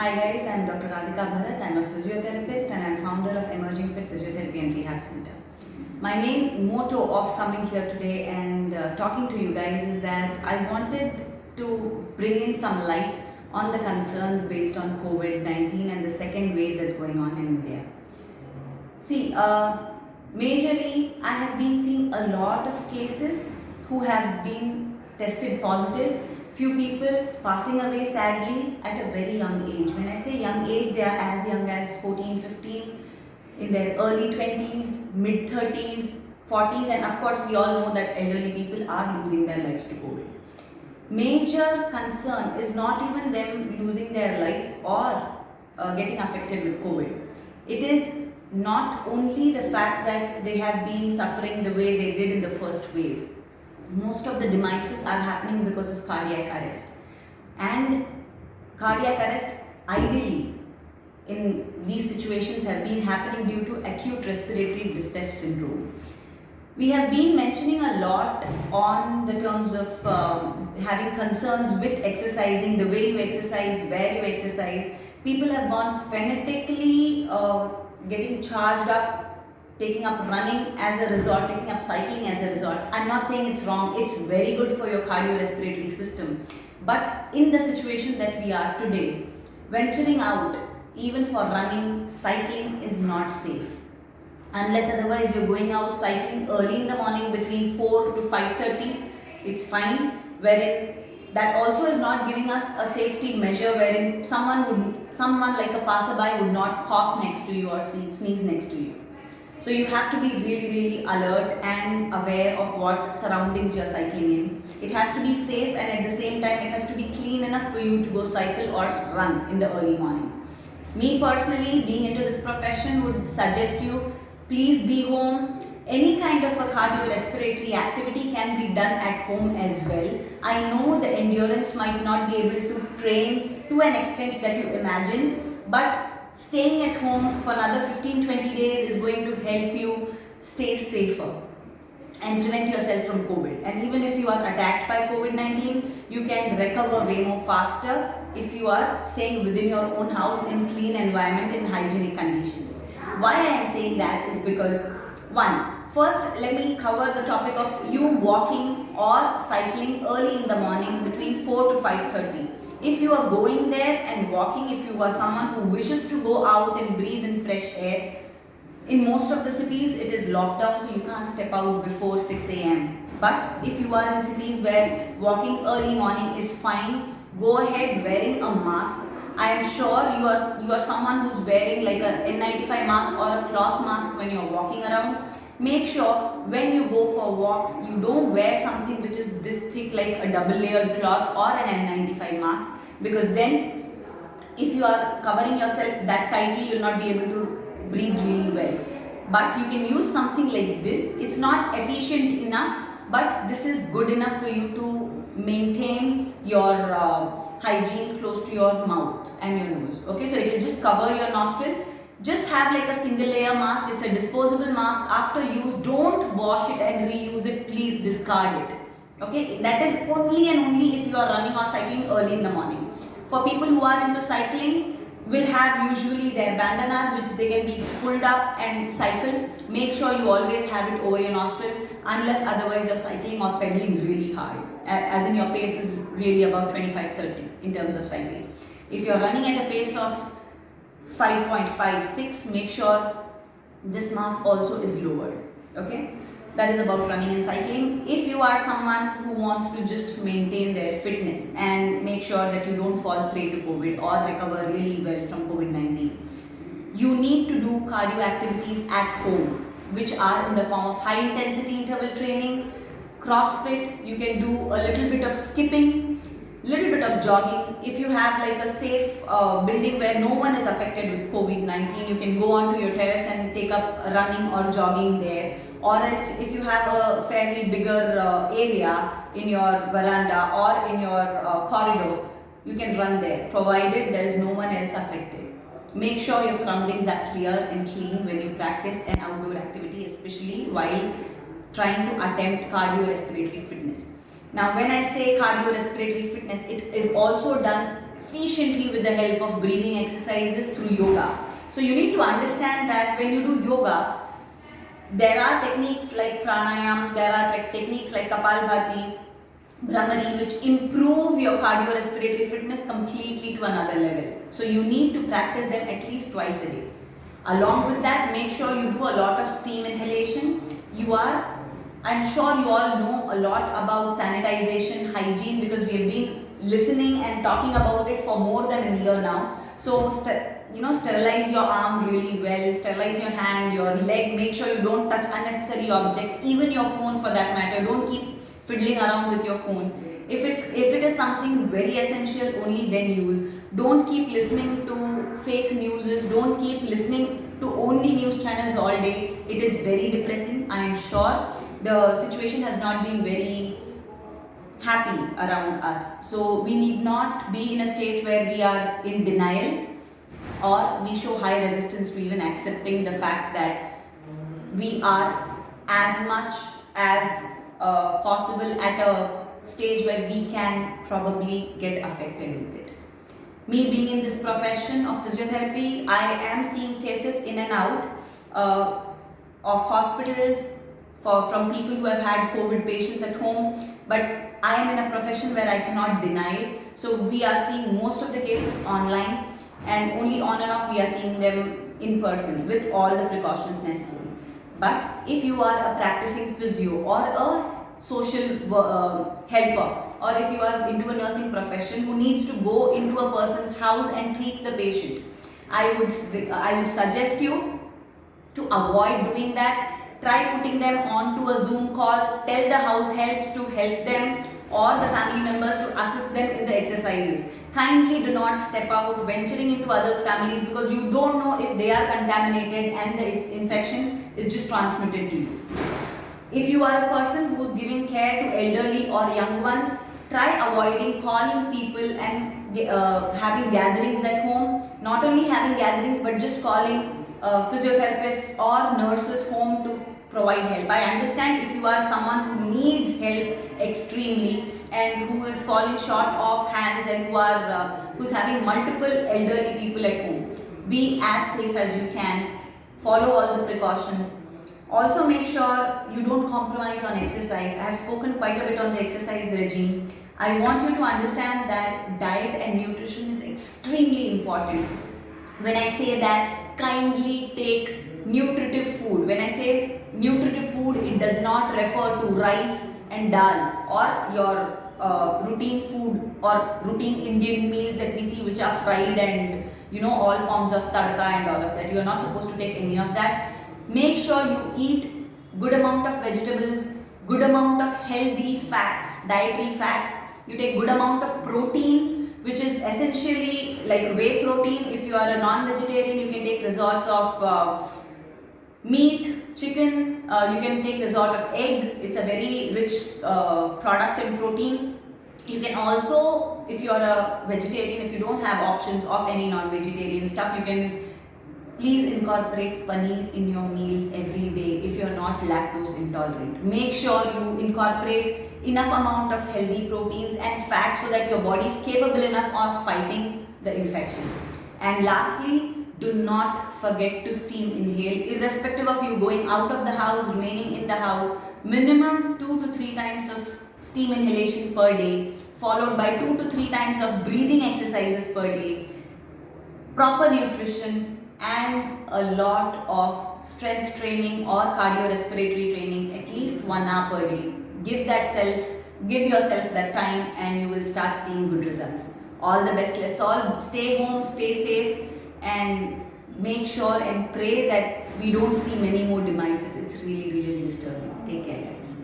Hi guys, I'm Dr. Radhika Bharat. I'm a physiotherapist and I'm founder of Emerging Fit Physiotherapy and Rehab Center. My main motto of coming here today and talking to you guys is that I wanted to bring in some light on the concerns based on COVID-19 and the second wave that's going on in India. See, majorly I have been seeing a lot of cases who have been tested positive. Few people passing away sadly at a very young age. When I say young age, they are as young as 14, 15, in their early 20s, mid 30s, 40s, and of course, we all know that elderly people are losing their lives to COVID. Major concern is not even them losing their life or getting affected with COVID. It is not only the fact that they have been suffering the way they did in the first wave. Most of the demises are happening because of cardiac arrest. And cardiac arrest, ideally, in these situations have been happening due to acute respiratory distress syndrome. We have been mentioning a lot on the terms of having concerns with exercising, the way you exercise, where you exercise. People have gone fanatically getting charged up, taking up running as a result, taking up cycling as a result. I'm not saying it's wrong, it's very good for your cardiorespiratory system. But in the situation that we are today, venturing out, even for running, cycling is not safe. Unless otherwise you're going out cycling early in the morning between 4 to 5:30, it's fine. Wherein that also is not giving us a safety measure wherein someone like a passerby would not cough next to you or sneeze next to you. So you have to be really alert and aware of what surroundings you're cycling in. It has to be safe and at the same time it has to be clean enough for you to go cycle or run in the early mornings. Me personally, being into this profession, would suggest you please be home. Any kind of a cardiorespiratory activity can be done at home as well. I know the endurance might not be able to train to an extent that you imagine, but staying at home for another 15-20 days is going to help you stay safer and prevent yourself from COVID. And even if you are attacked by COVID-19, you can recover way more faster if you are staying within your own house in clean environment in hygienic conditions. Why I am saying that is because, first let me cover the topic of you walking or cycling early in the morning between 4 to 5:30. If you are going there and walking, if you are someone who wishes to go out and breathe in fresh air, in most of the cities it is locked down, so you can't step out before 6 a.m. But if you are in cities where walking early morning is fine, go ahead wearing a mask. I am sure you are someone who's wearing like an N95 mask or a cloth mask when you're walking around. Make sure when you go for walks, you don't wear something which is this thick like a double layered cloth or an N95 mask, because then if you are covering yourself that tightly, you'll not be able to breathe really well. But you can use something like this. It's not efficient enough, but this is good enough for you to maintain your hygiene close to your mouth and your nose. Okay, so it will just cover your nostril. Just have like a single layer mask. It's a disposable mask. After use, don't wash it and reuse it. Please discard it. Okay, that is only and only if you are running or cycling early in the morning. For people who are into cycling, will have usually their bandanas which they can be pulled up and cycle. Make sure you always have it over your nostril, unless otherwise you're cycling or pedaling really hard, as in your pace is really about 25-30 in terms of cycling. If you're running at a pace of 5.56, make sure this mask also is lowered. Okay, that is about running and cycling. If you are someone who wants to just maintain their fitness and make sure that you don't fall prey to COVID or recover really well from COVID-19, you need to do cardio activities at home, which are in the form of high intensity interval training, CrossFit. You can do a little bit of skipping, little bit of jogging. If you have like a safe building where no one is affected with COVID-19, you can go onto your terrace and take up running or jogging there. Or else if you have a fairly bigger area in your veranda or in your corridor, you can run there, provided there is no one else affected. Make sure your surroundings are clear and clean when you practice an outdoor activity, especially while trying to attempt cardiorespiratory fitness. Now, when I say cardiorespiratory fitness, it is also done efficiently with the help of breathing exercises through yoga. So you need to understand that when you do yoga, there are techniques like pranayam, there are techniques like Kapalbhati, Brahmari, which improve your cardiorespiratory fitness completely to another level. So you need to practice them at least twice a day. Along with that, make sure you do a lot of steam inhalation. I'm sure you all know a lot about sanitization, hygiene, because we have been listening and talking about it for more than a year now. So, sterilize your arm really well, sterilize your hand, your leg, make sure you don't touch unnecessary objects, even your phone for that matter. Don't keep fiddling around with your phone. If it is something very essential, only then use. Don't keep listening to fake news, don't keep listening to only news channels all day. It is very depressing. I am sure the situation has not been very happy around us. So we need not be in a state where we are in denial or we show high resistance to even accepting the fact that we are as much as possible at a stage where we can probably get affected with it. Me being in this profession of physiotherapy, I am seeing cases in and out of hospitals from people who have had COVID patients at home, but I am in a profession where I cannot deny it. So we are seeing most of the cases online, and only on and off we are seeing them in person with all the precautions necessary. But if you are a practicing physio or a social helper, or if you are into a nursing profession who needs to go into a person's house and treat the patient, I would suggest you to avoid doing that. Try putting them onto a Zoom call, tell the house helps to help them or the family members to assist them in the exercises. Kindly do not step out venturing into others' families, because you don't know if they are contaminated and the infection is just transmitted to you. If you are a person who is giving care to elderly or young ones, try avoiding calling people and having gatherings at home. Not only having gatherings, but just calling physiotherapists or nurses home to provide help. I understand if you are someone who needs help extremely and who is falling short of hands and who's having multiple elderly people at home. Be as safe as you can. Follow all the precautions. Also make sure you don't compromise on exercise. I have spoken quite a bit on the exercise regime. I want you to understand that diet and nutrition is extremely important. When I say that, kindly take nutritive food. When I say nutritive food, it does not refer to rice and dal or your routine food or routine Indian meals that we see, which are fried and all forms of tadka and all of that. You are not supposed to take any of that. Make sure you eat good amount of vegetables, good amount of healthy fats, dietary fats. You take good amount of protein, which is essentially like whey protein. If you are a non-vegetarian, you can take resorts of meat, chicken, you can take resort of egg. It's a very rich product in protein. You can also, if you are a vegetarian, if you don't have options of any non-vegetarian stuff, you can please incorporate paneer in your meals every day if you are not lactose intolerant. Make sure you incorporate enough amount of healthy proteins and fats so that your body is capable enough of fighting the infection. And lastly, do not forget to steam inhale, irrespective of you going out of the house, remaining in the house. Minimum 2 to 3 times of steam inhalation per day, followed by 2 to 3 times of breathing exercises per day, proper nutrition, and a lot of strength training or cardiorespiratory training, at least 1 hour per day. Give yourself that time and you will start seeing good results. All the best. Let's all stay home, stay safe, and make sure and pray that we don't see many more demises. It's really, really disturbing. Take care, guys.